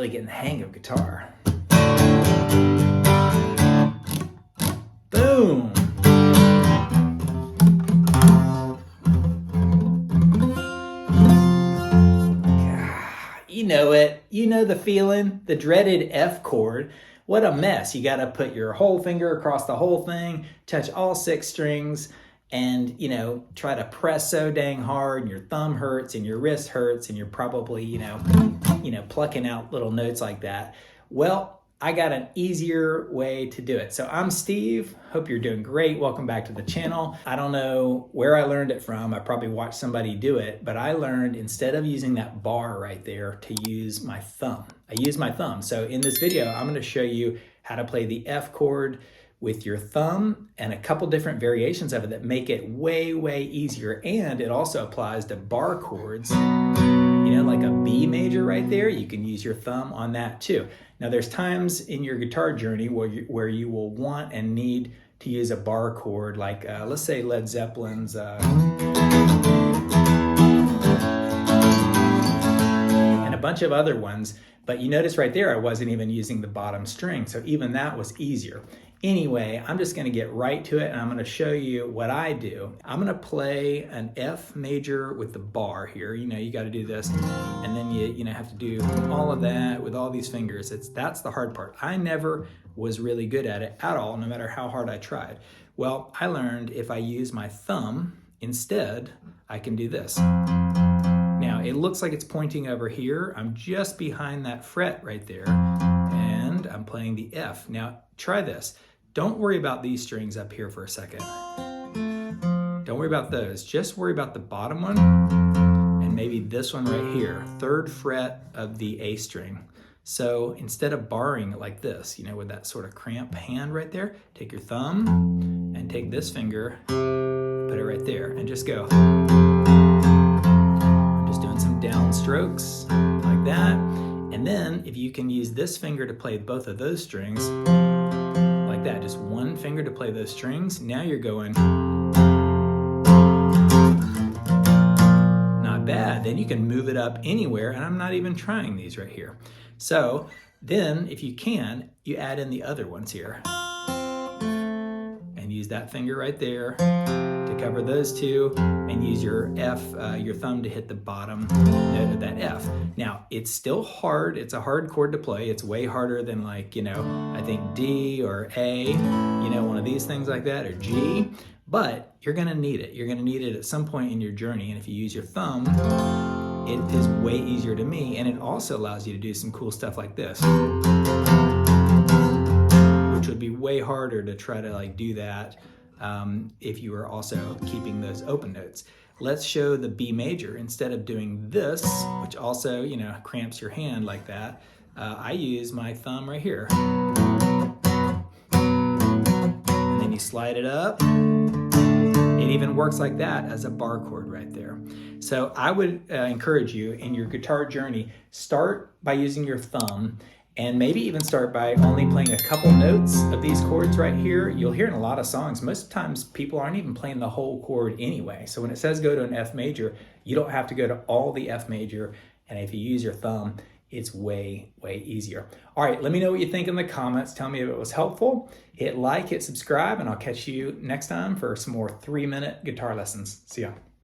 really getting the hang of guitar. Boom! You know it. You know the feeling, the dreaded F chord. What a mess. You got to put your whole finger across the whole thing, touch all 6 strings, and, you know, try to press so dang hard, and your thumb hurts and your wrist hurts, and you're probably, you know, plucking out little notes like that. Well, I got an easier way to do it. So I'm Steve. Hope you're doing great. Welcome back to the channel. I don't know where I learned it from. I probably watched somebody do it, but I learned instead of using that bar right there to use my thumb. I use my thumb. So in this video, I'm going to show you how to play the F chord with your thumb and a couple different variations of it that make it way, way easier. And it also applies to bar chords. You know, like a B major right there, you can use your thumb on that too. Now there's times in your guitar journey where you will want and need to use a bar chord, like let's say Led Zeppelin's and a bunch of other ones, but you notice right there I wasn't even using the bottom string, so even that was easier. Anyway, I'm just gonna get right to it and I'm gonna show you what I do. I'm gonna play an F major with the bar here. You know, you gotta do this and then you have to do all of that with all these fingers. That's the hard part. I never was really good at it at all, no matter how hard I tried. Well, I learned if I use my thumb instead, I can do this. Now, it looks like it's pointing over here. I'm just behind that fret right there and I'm playing the F. Now, try this. Don't worry about these strings up here for a second. Don't worry about those. Just worry about the bottom one and maybe this one right here, 3rd fret of the A string. So instead of barring it like this, you know, with that sort of cramp hand right there, take your thumb and take this finger, put it right there and just go. I'm just doing some down strokes like that. And then if you can use this finger to play both of those strings, like that, just one finger to play those strings, now you're going. Not bad. Then you can move it up anywhere, and I'm not even trying these right here. So then, if you can, you add in the other ones here. And use that finger right there to cover those two, and use your your thumb to hit the bottom note of that F. Now, it's still hard. It's a hard chord to play. It's way harder than, like, you know, I think D or A, you know, one of these things like that, or G, but you're gonna need it. You're gonna need it at some point in your journey, and if you use your thumb, it is way easier to me, and it also allows you to do some cool stuff like this, which would be way harder to try to like do that if you were also keeping those open notes. Let's show the B major. Instead of doing this, which also, you know, cramps your hand like that, I use my thumb right here. And then you slide it up. It even works like that as a bar chord right there. So I would encourage you in your guitar journey, start by using your thumb, and maybe even start by only playing a couple notes of these chords right here. You'll hear in a lot of songs, most times people aren't even playing the whole chord anyway. So when it says go to an F major, you don't have to go to all the F major. And if you use your thumb, it's way, way easier. All right, let me know what you think in the comments. Tell me if it was helpful. Hit like, hit subscribe, and I'll catch you next time for some more 3-minute guitar lessons. See ya.